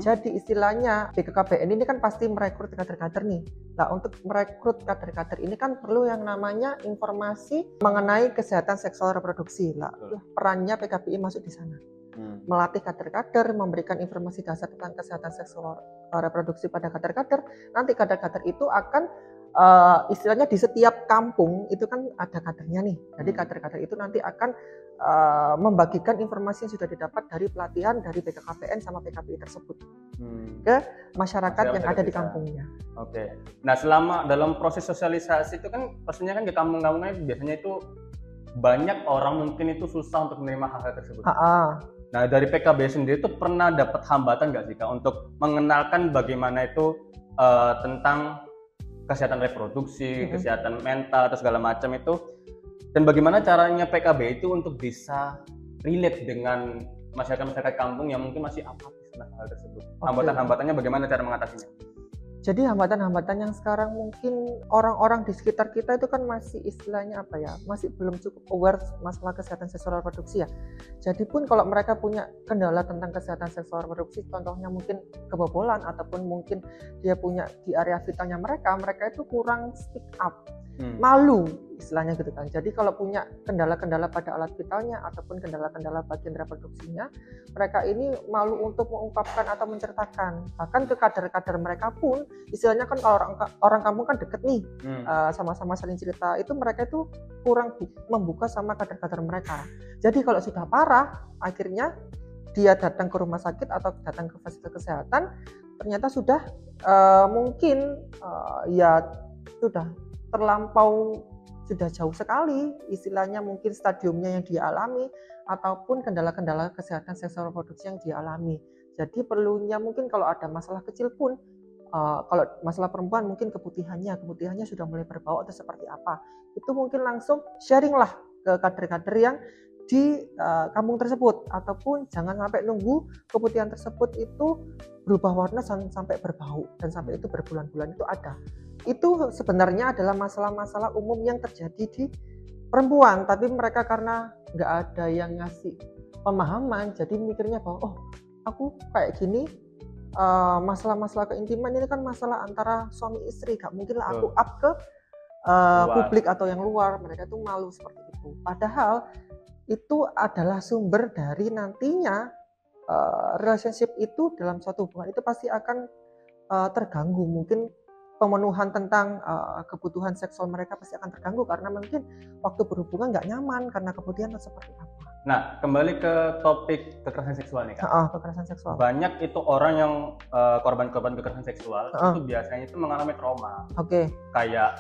Jadi istilahnya BKKBN ini kan pasti merekrut kader-kader nih. Nah, untuk merekrut kader-kader ini kan perlu yang namanya informasi mengenai kesehatan seksual reproduksi. Lah, perannya PKBI masuk di sana. Melatih kader-kader, memberikan informasi dasar tentang kesehatan seksual reproduksi pada kader-kader. Nanti kader-kader itu akan istilahnya di setiap kampung itu kan ada kadernya nih. Jadi kader-kader itu nanti akan membagikan informasi yang sudah didapat dari pelatihan dari BKKBN sama PKBI tersebut ke masyarakat yang ada di kampungnya. Oke. Nah, selama dalam proses sosialisasi itu kan pastinya kan di kampung-kampungnya biasanya itu banyak orang mungkin itu susah untuk menerima hal-hal tersebut. Nah, dari PKB sendiri itu pernah dapat hambatan nggak sih Kak untuk mengenalkan bagaimana itu tentang kesehatan reproduksi, kesehatan mental atau segala macam itu, dan bagaimana caranya PKB itu untuk bisa relate dengan masyarakat kampung yang mungkin masih apatis tentang hal tersebut. Hambatan-hambatannya bagaimana cara mengatasinya? Jadi hambatan-hambatan yang sekarang mungkin orang-orang di sekitar kita itu kan masih istilahnya masih belum cukup aware masalah kesehatan seksual reproduksi ya. Jadi pun kalau mereka punya kendala tentang kesehatan seksual reproduksi, contohnya mungkin kebobolan ataupun mungkin dia punya di area vitalnya mereka itu kurang speak up, malu istilahnya gitu kan. Jadi kalau punya kendala-kendala pada alat vitalnya ataupun kendala-kendala bagian reproduksinya, mereka ini malu untuk mengungkapkan atau menceritakan. Bahkan ke kader-kader mereka pun, istilahnya kan kalau orang kampung kan deket nih, sama-sama saling cerita, itu mereka itu kurang membuka sama kader-kader mereka. Jadi kalau sudah parah, akhirnya dia datang ke rumah sakit atau datang ke fasilitas kesehatan, ternyata sudah mungkin ya sudah terlampau, sudah jauh sekali istilahnya, mungkin stadiumnya yang dia alami ataupun kendala-kendala kesehatan seksual reproduksi yang dia alami. Jadi perlunya mungkin kalau ada masalah kecil pun, kalau masalah perempuan mungkin keputihannya sudah mulai berbau atau seperti apa, itu mungkin langsung sharing lah ke kader-kader yang di kampung tersebut, ataupun jangan sampai nunggu keputihan tersebut itu berubah warna sampai berbau dan sampai itu berbulan-bulan itu ada. Itu sebenarnya adalah masalah-masalah umum yang terjadi di perempuan, tapi mereka karena nggak ada yang ngasih pemahaman, jadi mikirnya bahwa oh aku kayak gini, masalah-masalah keintiman ini kan masalah antara suami istri, gak mungkin lah aku up ke publik atau yang luar, mereka tuh malu seperti itu. Padahal itu adalah sumber dari nantinya relationship itu dalam suatu hubungan itu pasti akan terganggu. Mungkin pemenuhan tentang kebutuhan seksual mereka pasti akan terganggu karena mungkin waktu berhubungan nggak nyaman karena keputihan atau seperti apa. Nah, kembali ke topik kekerasan seksual nih Kak. Kekerasan seksual. Banyak itu orang yang korban-korban kekerasan seksual itu biasanya itu mengalami trauma. Kayak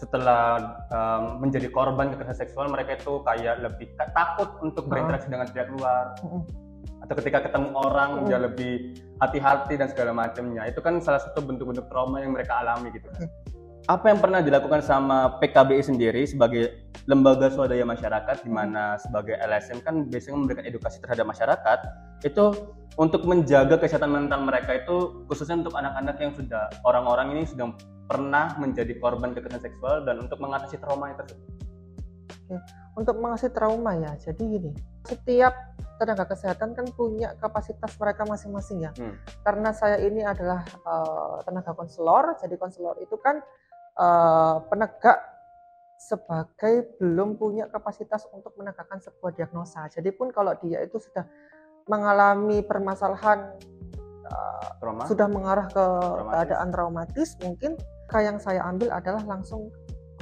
setelah menjadi korban kekerasan seksual, mereka itu kayak lebih takut untuk berinteraksi dengan pihak luar. Atau ketika ketemu orang dia lebih hati-hati dan segala macamnya. Itu kan salah satu bentuk-bentuk trauma yang mereka alami gitu kan. Apa yang pernah dilakukan sama PKBI sendiri sebagai lembaga swadaya masyarakat, di mana sebagai LSM kan biasanya memberikan edukasi terhadap masyarakat, itu untuk menjaga kesehatan mental mereka itu, khususnya untuk anak-anak yang sudah, orang-orang ini sudah pernah menjadi korban kekerasan seksual, dan untuk mengatasi trauma tersebut. Untuk mengatasi trauma ya, jadi gini, setiap tenaga kesehatan kan punya kapasitas mereka masing-masing ya. Karena saya ini adalah tenaga konselor, jadi konselor itu kan penegak sebagai belum punya kapasitas untuk menegakkan sebuah diagnosa. Jadi pun kalau dia itu sudah mengalami permasalahan sudah mengarah ke keadaan traumatis, mungkin yang saya ambil adalah langsung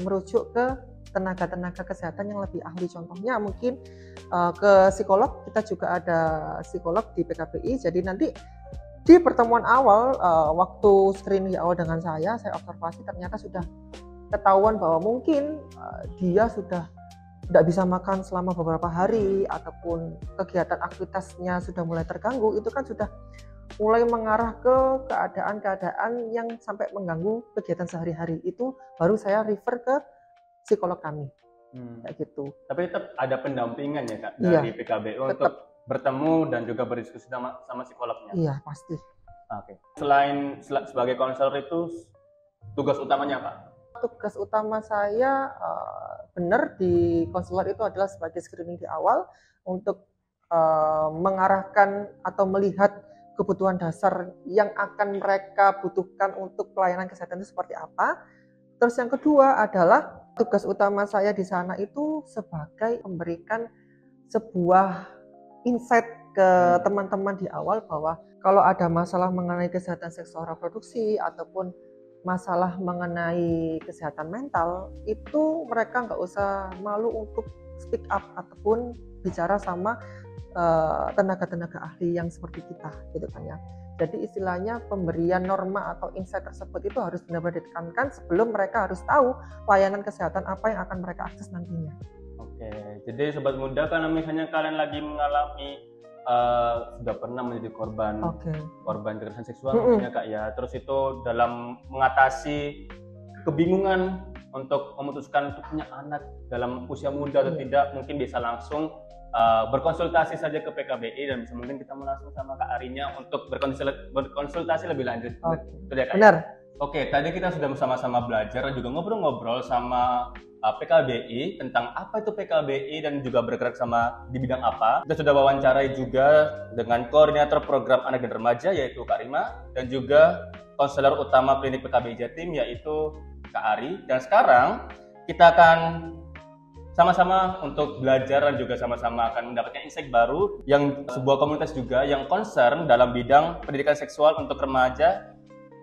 merujuk ke tenaga-tenaga kesehatan yang lebih ahli. Contohnya mungkin ke psikolog, kita juga ada psikolog di PKBI. Jadi nanti di pertemuan awal, waktu screening awal dengan saya observasi ternyata sudah ketahuan bahwa mungkin dia sudah tidak bisa makan selama beberapa hari, ataupun kegiatan aktivitasnya sudah mulai terganggu. Itu kan sudah mulai mengarah ke keadaan-keadaan yang sampai mengganggu kegiatan sehari-hari. Itu baru saya refer ke psikolog kami, kayak gitu. Tapi tetap ada pendampingan ya Kak dari PKBI untuk bertemu dan juga berdiskusi sama psikolognya. Iya pasti. Oke. Selain sebagai konselor itu tugas utamanya apa? Tugas utama saya benar di konselor itu adalah sebagai screening di awal untuk mengarahkan atau melihat kebutuhan dasar yang akan mereka butuhkan untuk pelayanan kesehatan itu seperti apa. Terus yang kedua adalah tugas utama saya di sana itu sebagai memberikan sebuah insight ke teman-teman di awal bahwa kalau ada masalah mengenai kesehatan seksual reproduksi ataupun masalah mengenai kesehatan mental, itu mereka nggak usah malu untuk speak up ataupun bicara sama tenaga-tenaga ahli yang seperti kita, gitu kan ya. Jadi istilahnya pemberian norma atau insight tersebut itu harus benar-benar ditekankan sebelum mereka harus tahu layanan kesehatan apa yang akan mereka akses nantinya. Oke, jadi sobat muda, kalau misalnya kalian lagi mengalami sudah pernah menjadi korban kekerasan seksual mungkin ya Kak ya, terus itu dalam mengatasi kebingungan untuk memutuskan untuk punya anak dalam usia muda atau tidak, mungkin bisa langsung berkonsultasi saja ke PKBI, dan bisa mungkin kita langsung sama Kak Arinya untuk berkonsultasi lebih lanjut. Betul ya Kak? Benar. Oke, tadi kita sudah sama-sama belajar dan juga ngobrol-ngobrol sama PKBI tentang apa itu PKBI dan juga bergerak sama di bidang apa. Kita sudah wawancarai juga dengan koordinator program anak dan remaja yaitu Kak Rima, dan juga konselor utama klinik PKBI Jatim yaitu Kak Ari. Dan sekarang kita akan sama-sama untuk belajar dan juga sama-sama akan mendapatkan insight baru yang sebuah komunitas juga yang concern dalam bidang pendidikan seksual untuk remaja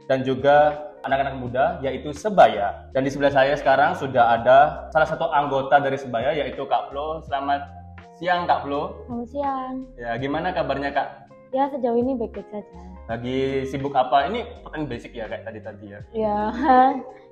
dan juga anak-anak muda, yaitu Sebaya. Dan di sebelah saya sekarang sudah ada salah satu anggota dari Sebaya, yaitu Kak Flo. Selamat siang Kak Flo. Selamat siang. Ya, gimana kabarnya Kak? Ya sejauh ini baik-baik saja. Lagi sibuk apa? Ini pertanyaan basic ya kayak tadi ya. Ya,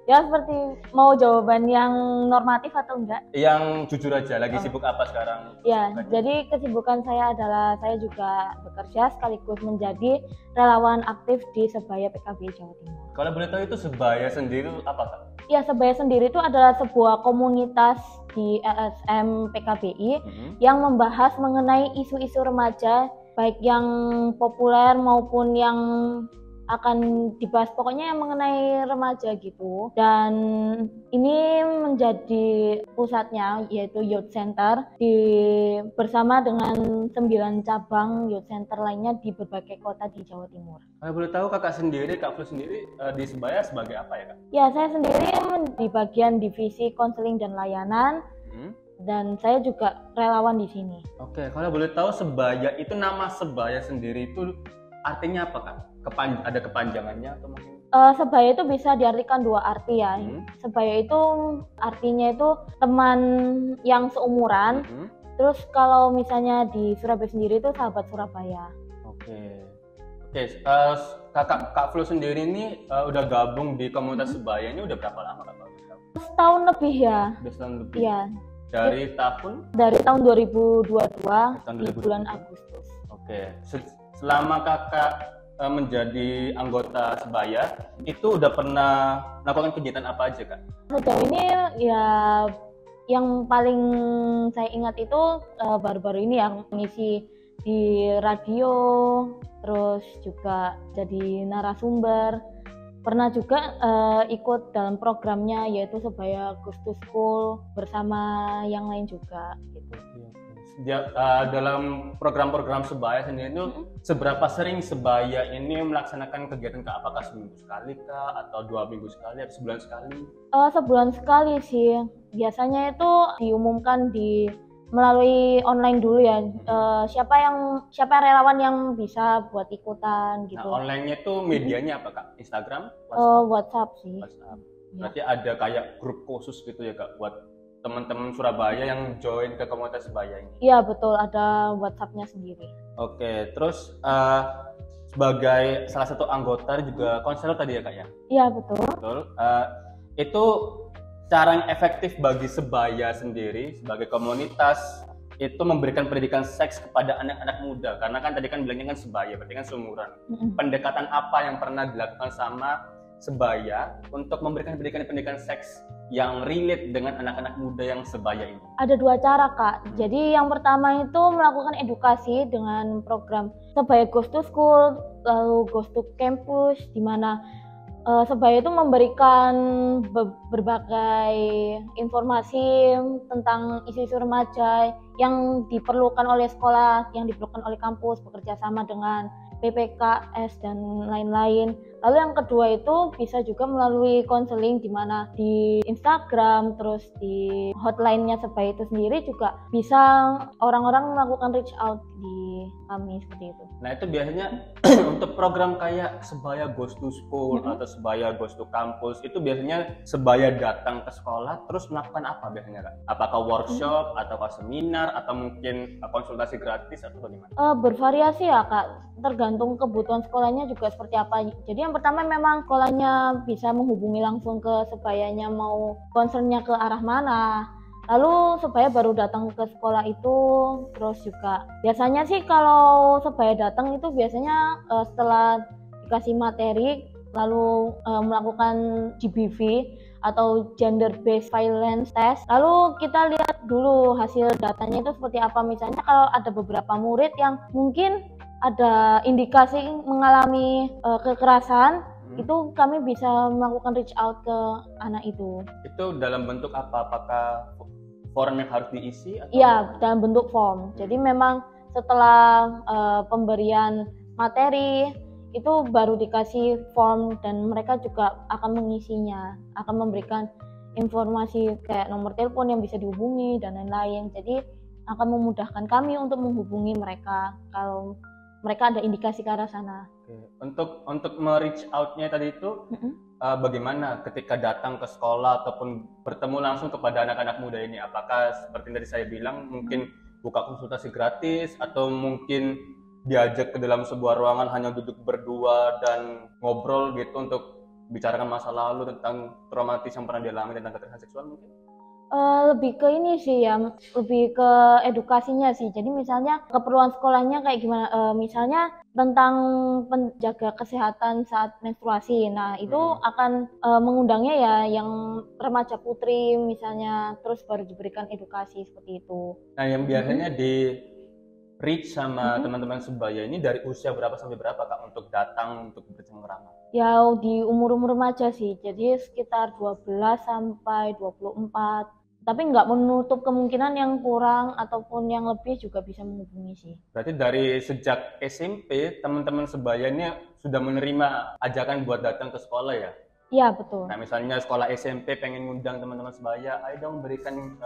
ya seperti mau jawaban yang normatif atau enggak? Yang jujur aja, lagi sibuk apa sekarang? Ya, Kesibukannya? jadi kesibukan saya adalah saya juga bekerja sekaligus menjadi relawan aktif di Sebaya PKBI Jawa Timur. Kalau boleh tahu itu Sebaya sendiri itu apa, Kak? Ya, Sebaya sendiri itu adalah sebuah komunitas di LSM PKBI yang membahas mengenai isu-isu remaja, baik yang populer maupun yang akan dibahas, pokoknya yang mengenai remaja gitu. Dan ini menjadi pusatnya yaitu Youth Center bersama dengan 9 cabang Youth Center lainnya di berbagai kota di Jawa Timur. Kalau boleh tahu Kak Flu sendiri di Sebaya sebagai apa ya, Kak? Ya, saya sendiri di bagian divisi konseling dan layanan. Dan saya juga relawan di sini. Oke, kalau boleh tahu Sebaya itu, nama Sebaya sendiri itu artinya apa, Kak? Ada kepanjangannya atau mungkin? Sebaya itu bisa diartikan dua arti ya. Sebaya itu artinya itu teman yang seumuran. Terus kalau misalnya di Surabaya sendiri itu sahabat Surabaya. Oke, Kak Flu sendiri ini udah gabung di komunitas Sebaya ini udah berapa lama, Kak? Setahun lebih ya. Udah setahun lebih. Iya. Dari tahun? Dari tahun 2022 di 2022. bulan Agustus. Oke, selama Kakak menjadi anggota Sebaya, itu udah pernah melakukan kegiatan apa aja, Kak? Sejauh ini ya yang paling saya ingat itu baru-baru ini yang mengisi di radio, terus juga jadi narasumber. Pernah juga ikut dalam programnya yaitu Sebaya Goes to School bersama yang lain juga gitu. Dalam program-program Sebaya sendiri itu seberapa sering Sebaya ini melaksanakan kegiatan, Kak? Apakah seminggu sekali, Kak? Atau 2 minggu sekali atau sebulan sekali? Sebulan sekali sih. Biasanya itu diumumkan melalui online dulu ya. Siapa relawan yang bisa buat ikutan gitu. Nah, online-nya itu medianya apa, Kak? Instagram? WhatsApp sih. WhatsApp. Berarti ada kayak grup khusus gitu ya, Kak, buat teman-teman Surabaya yang join ke komunitas Sebaya ini? Iya betul, ada WhatsApp-nya sendiri. Oke, terus sebagai salah satu anggota juga konselor tadi ya, Kak ya? Iya betul. Betul. Itu cara yang efektif bagi Sebaya sendiri sebagai komunitas itu memberikan pendidikan seks kepada anak-anak muda, karena kan tadi kan bilangnya kan Sebaya, berarti kan seumuran. Pendekatan apa yang pernah dilakukan sama Sebaya untuk memberikan pendidikan seks yang relate dengan anak-anak muda yang Sebaya ini? Ada 2 cara, Kak. Jadi yang pertama itu melakukan edukasi dengan program Sebaya Goes to School, lalu Goes to Campus, di mana Sebaya itu memberikan berbagai informasi tentang isu-isu remaja yang diperlukan oleh sekolah, yang diperlukan oleh kampus, bekerja sama dengan PPKS dan lain-lain. Lalu yang kedua itu bisa juga melalui konseling, di mana di Instagram, terus di hotline-nya Sebaya itu sendiri juga bisa orang-orang melakukan reach out di kami seperti itu. Nah itu biasanya untuk program kayak Sebaya Goes to School atau Sebaya Goes to Campus, itu biasanya Sebaya datang ke sekolah terus melakukan apa biasanya, Kak? Apakah workshop atau seminar atau mungkin konsultasi gratis atau bagaimana? Bervariasi ya, Kak, tergantung kebutuhan sekolahnya juga seperti apa. Jadi yang pertama memang sekolahnya bisa menghubungi langsung ke Sebayanya mau concernnya ke arah mana, lalu Sebaya baru datang ke sekolah itu. Terus juga biasanya sih kalau Sebaya datang itu biasanya setelah dikasih materi lalu melakukan GBV atau Gender Based Violence Test, lalu kita lihat dulu hasil datanya itu seperti apa. Misalnya kalau ada beberapa murid yang mungkin ada indikasi mengalami kekerasan, itu kami bisa melakukan reach out ke anak itu. Itu dalam bentuk apa? Apakah form yang harus diisi? Iya, dalam bentuk form. Jadi memang setelah pemberian materi itu baru dikasih form dan mereka juga akan mengisinya, akan memberikan informasi kayak nomor telepon yang bisa dihubungi dan lain-lain. Jadi akan memudahkan kami untuk menghubungi mereka kalau mereka ada indikasi ke arah sana. Untuk me-reach out-nya tadi itu bagaimana ketika datang ke sekolah ataupun bertemu langsung kepada anak-anak muda ini? Apakah seperti yang tadi saya bilang mungkin buka konsultasi gratis atau mungkin diajak ke dalam sebuah ruangan hanya duduk berdua dan ngobrol gitu untuk bicarakan masa lalu tentang traumatis yang pernah dialami tentang kekerasan seksual mungkin? Lebih ke ini sih ya, lebih ke edukasinya sih. Jadi misalnya keperluan sekolahnya kayak gimana, misalnya tentang penjaga kesehatan saat menstruasi. Nah itu akan mengundangnya ya yang remaja putri misalnya, terus baru diberikan edukasi seperti itu. Nah yang biasanya di reach sama teman-teman sebaya ini dari usia berapa sampai berapa Kak untuk datang untuk bercengkrama? Ya di umur-umur remaja sih, jadi sekitar 12 sampai 24. Tapi nggak menutup kemungkinan yang kurang ataupun yang lebih juga bisa menghubungi sih. Berarti dari sejak SMP teman-teman sebaya ini sudah menerima ajakan buat datang ke sekolah ya? Iya betul. Nah misalnya sekolah SMP pengen ngundang teman-teman sebaya, ayo dong berikan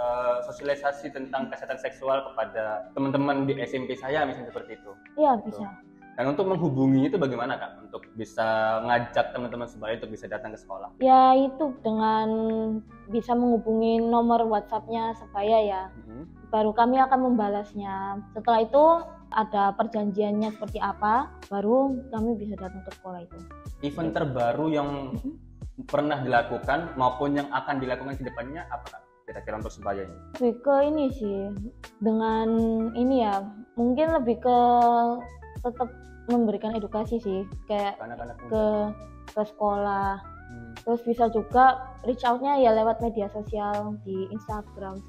sosialisasi tentang kesehatan seksual kepada teman-teman di SMP saya misalnya seperti itu. Iya bisa. Dan untuk menghubungi itu bagaimana Kak? Untuk bisa ngajak teman-teman sebaya untuk bisa datang ke sekolah? Ya itu dengan bisa menghubungi nomor WhatsApp-nya sebaya ya. Baru kami akan membalasnya. Setelah itu ada perjanjiannya seperti apa, baru kami bisa datang ke sekolah itu. Event terbaru yang pernah dilakukan maupun yang akan dilakukan ke depannya apa Kak? Kira-kira untuk sebaya ini? Lebih ke ini sih, dengan ini ya, mungkin lebih ke tetap memberikan edukasi sih, kayak ke sekolah. Terus bisa juga reach out-nya ya lewat media sosial di Instagram.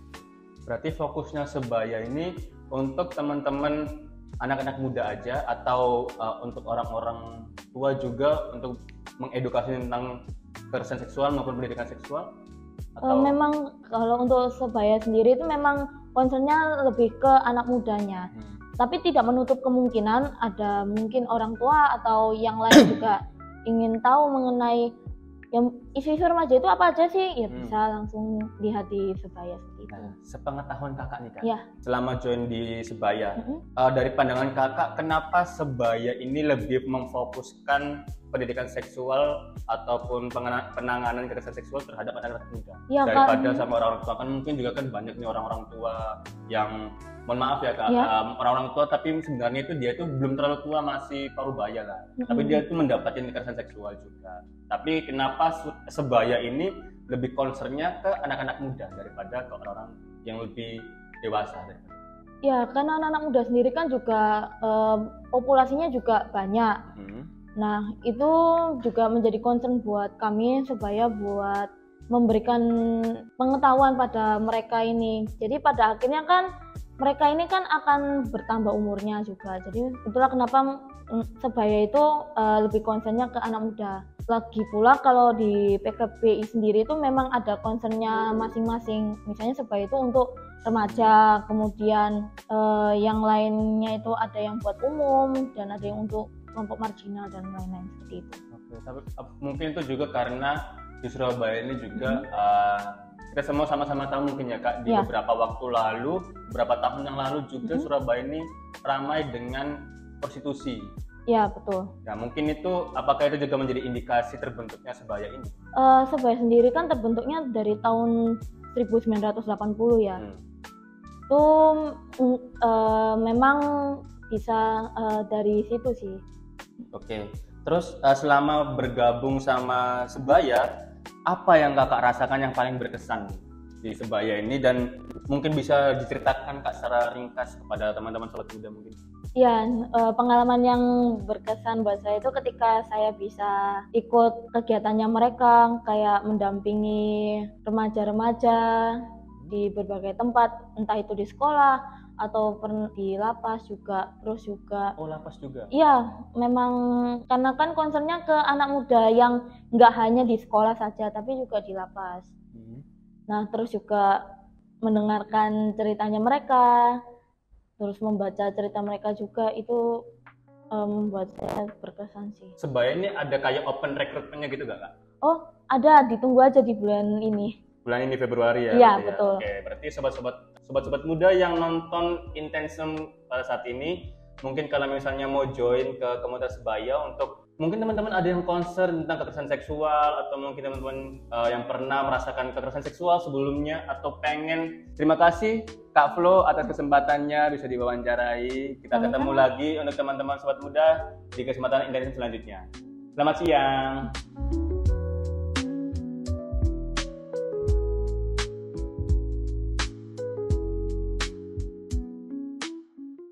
Berarti fokusnya sebaya ini untuk teman-teman anak-anak muda aja atau untuk orang-orang tua juga untuk mengedukasi tentang kekerasan seksual maupun pendidikan seksual? Atau... Memang kalau untuk sebaya sendiri itu memang concernnya lebih ke anak mudanya. Tapi tidak menutup kemungkinan ada mungkin orang tua atau yang lain juga ingin tahu mengenai yang isu-isu remaja itu apa aja sih, ya bisa langsung lihat di sebaya seperti itu. Nah, sepengetahuan kakak nih Kak, ya. Selama join di sebaya, dari pandangan kakak, kenapa sebaya ini lebih memfokuskan pendidikan seksual ataupun penanganan kekerasan seksual terhadap anak-anak muda ya, daripada sama orang tua? Kan mungkin juga kan banyak nih orang-orang tua yang, mohon maaf ya Kak, orang-orang tua tapi sebenarnya itu dia itu belum terlalu tua, masih parubaya lah, tapi dia itu mendapatkan kekerasan seksual juga. Tapi kenapa sebaya ini lebih concernnya ke anak-anak muda daripada ke orang-orang yang lebih dewasa? Ya, karena anak-anak muda sendiri kan juga populasinya juga banyak. Nah, itu juga menjadi concern buat kami sebaya buat memberikan pengetahuan pada mereka ini. Jadi pada akhirnya kan mereka ini kan akan bertambah umurnya juga. Jadi itulah kenapa sebaya itu lebih concernnya ke anak muda. Lagi pula kalau di PKPI sendiri itu memang ada concernnya masing-masing. Misalnya sebaya itu untuk remaja, kemudian yang lainnya itu ada yang buat umum dan ada yang untuk kelompok marginal dan lain-lain seperti itu. Oke, tapi mungkin itu juga karena di Surabaya ini juga kita semua sama-sama tahu mungkin ya Kak, di beberapa waktu lalu, beberapa tahun yang lalu juga Surabaya ini ramai dengan prostitusi. Ya betul. Ya mungkin itu, apakah itu juga menjadi indikasi terbentuknya sebaya ini? Sebaya sendiri kan terbentuknya dari tahun 1980 ya. Itu memang bisa dari situ sih. Oke, terus selama bergabung sama sebaya, apa yang kakak rasakan yang paling berkesan di sebaya ini, dan mungkin bisa diceritakan Kak secara ringkas kepada teman-teman sobat muda mungkin? Ya, pengalaman yang berkesan buat saya itu ketika saya bisa ikut kegiatannya mereka, kayak mendampingi remaja-remaja di berbagai tempat, entah itu di sekolah atau di lapas juga, terus juga. Oh, lapas juga? Iya, memang karena kan concernnya ke anak muda yang nggak hanya di sekolah saja, tapi juga di lapas. Nah, terus juga mendengarkan ceritanya mereka, terus membaca cerita mereka juga, itu membuat saya berkesan sih. Sebaya ini ada kayak open recruitment-nya gitu gak Kak? Oh, ada, ditunggu aja di bulan ini. Bulan ini Februari ya? Iya, betul. Oke, berarti sobat-sobat muda yang nonton Intensum pada saat ini, mungkin kalau misalnya mau join ke komunitas sebaya untuk Mungkin teman-teman ada yang concern tentang kekerasan seksual, atau mungkin teman-teman yang pernah merasakan kekerasan seksual sebelumnya atau pengen. Terima kasih Kak Flo atas kesempatannya bisa diwawancarai. Kita ketemu lagi untuk teman-teman sobat muda di kesempatan intensif selanjutnya. Selamat siang.